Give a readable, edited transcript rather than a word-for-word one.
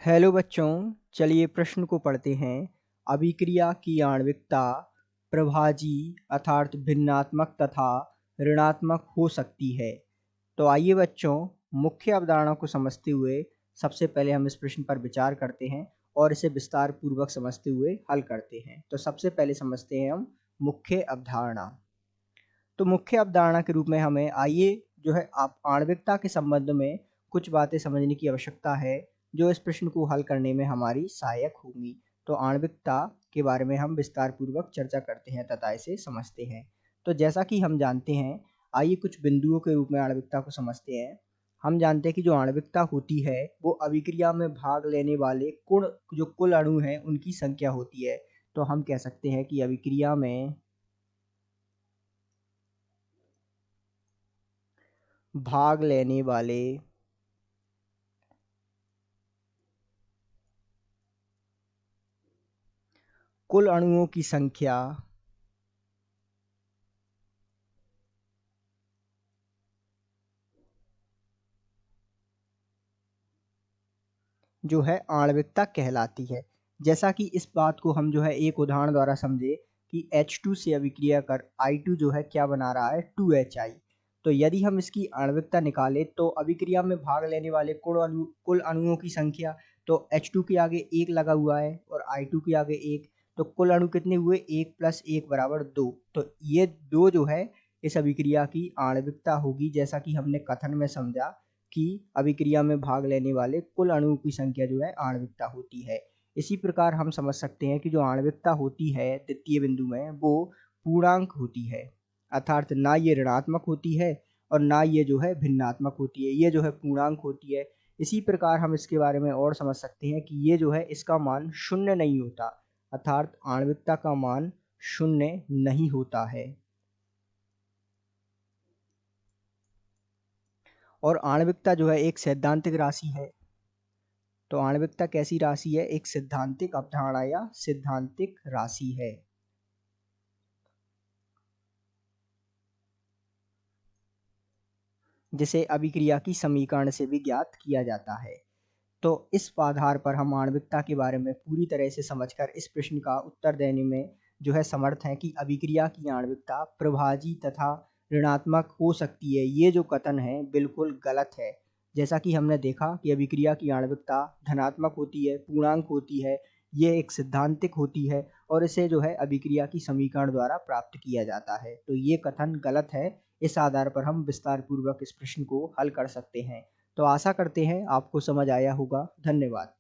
Hello बच्चों, चलिए प्रश्न को पढ़ते हैं। अभिक्रिया की आणविकता प्रभाजी अर्थात भिन्नात्मक तथा ऋणात्मक हो सकती है। तो आइए बच्चों, मुख्य अवधारणा को समझते हुए सबसे पहले हम इस प्रश्न पर विचार करते हैं और इसे विस्तार पूर्वक समझते हुए हल करते हैं। तो सबसे पहले समझते हैं हम मुख्य अवधारणा। तो मुख्य अवधारणा के रूप में हमें आइए जो है आप आणविकता के संबंध में कुछ बातें समझने की आवश्यकता है जो इस प्रश्न को हल करने में हमारी सहायक होंगी। तो आणविकता के बारे में हम विस्तार पूर्वक चर्चा करते हैं तथा इसे समझते हैं। तो जैसा कि हम जानते हैं, आइए कुछ बिंदुओं के रूप में आणविकता को समझते हैं। हम जानते हैं कि जो आणविकता होती है वो अभिक्रिया में भाग लेने वाले जो कुल अणु हैं उनकी संख्या होती है। तो हम कह सकते हैं कि अभिक्रिया में भाग लेने वाले कुल अणुओं की संख्या जो है आणविकता कहलाती है। जैसा कि इस बात को हम जो है एक उदाहरण द्वारा समझे कि H2 से अभिक्रिया कर I2 जो है क्या बना रहा है 2HI। तो यदि हम इसकी आणविकता निकालें तो अभिक्रिया में भाग लेने वाले कुल अणुओं की संख्या, तो H2 के आगे 1 लगा हुआ है और I2 के आगे 1, तो कुल अणु कितने हुए 1 + 1 = 2। तो ये 2 जो है इस अभिक्रिया की आणविकता होगी, जैसा कि हमने कथन में समझा कि अभिक्रिया में भाग लेने वाले कुल अणुओं की संख्या जो है आणविकता होती है। इसी प्रकार हम समझ सकते हैं कि जो आणविकता होती है द्वितीय बिंदु में वो पूर्णांक होती है, अर्थात ना ये ऋणात्मक होती है और ना ये जो है भिन्नात्मक होती है, ये जो है पूर्णांक होती है। इसी प्रकार हम इसके बारे में और समझ सकते हैं कि ये जो है इसका मान शून्य नहीं होता, अर्थात आणविकता का मान शून्य नहीं होता है। और आणविकता जो है एक सैद्धांतिक राशि है। तो आणविकता कैसी राशि है? एक सिद्धांतिक अवधारणा या सिद्धांतिक राशि है। जिसे अभिक्रिया की समीकरण से भी ज्ञात किया जाता है। तो इस आधार पर हम आणविकता के बारे में पूरी तरह से समझकर इस प्रश्न का उत्तर देने में जो है समर्थ हैं कि अभिक्रिया की आणविकता प्रभाजी तथा ऋणात्मक हो सकती है। ये जो कथन है बिल्कुल गलत है। जैसा कि हमने देखा कि अभिक्रिया की आणविकता धनात्मक होती है, पूर्णांक होती है, ये एक सिद्धांतिक होती है और इसे जो है अभिक्रिया की समीकरण द्वारा प्राप्त किया जाता है। तो ये कथन गलत है। इस आधार पर हम विस्तार पूर्वक इस प्रश्न को हल कर सकते हैं। तो आशा करते हैं आपको समझ आया होगा। धन्यवाद।